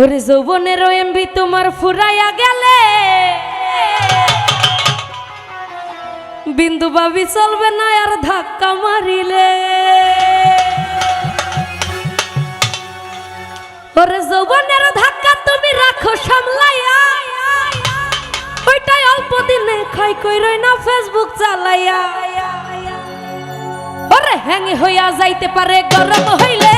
ওরে যৌবনের এমবি তোমার ফুরাইয়া গেলে বিন্দু ভাবি চলবে না আর ধাক্কা মারিলে। ওরে যৌবনের ধাক্কা তুমি রাখো সামলাইয়া, ওইটাই অল্প দিনে খাই কইরই না ফেসবুক চালাইয়া। ওরে হ্যাং হইয়া যাইতে পারে গরম হইলে,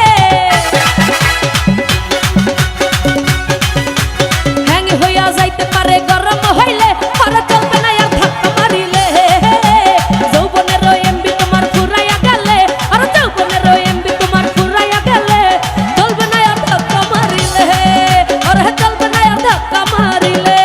হ্যাং হইয়া যাইতে পারে গরম হইলে, আর চলবে না আর ধাক্কা মারিলে। যৌবনের এমবি তোমার ফুরাইয়া গেলে, আর যৌবনের এমবি তোমার ফুরাইয়া গেলে, চলবে না আর ধাক্কা মারিলে, আর চলবে না আর ধাক্কা মারিলে।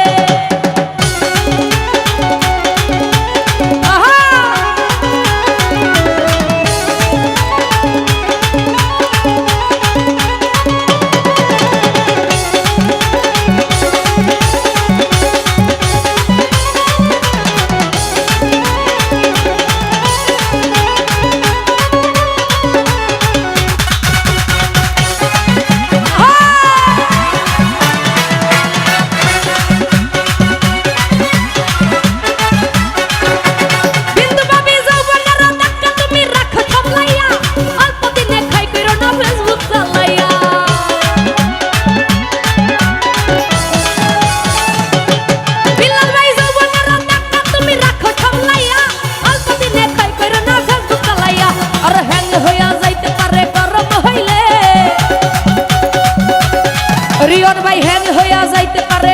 রিয়ন ভাই হ্যাং হইয়া যাইতে পারে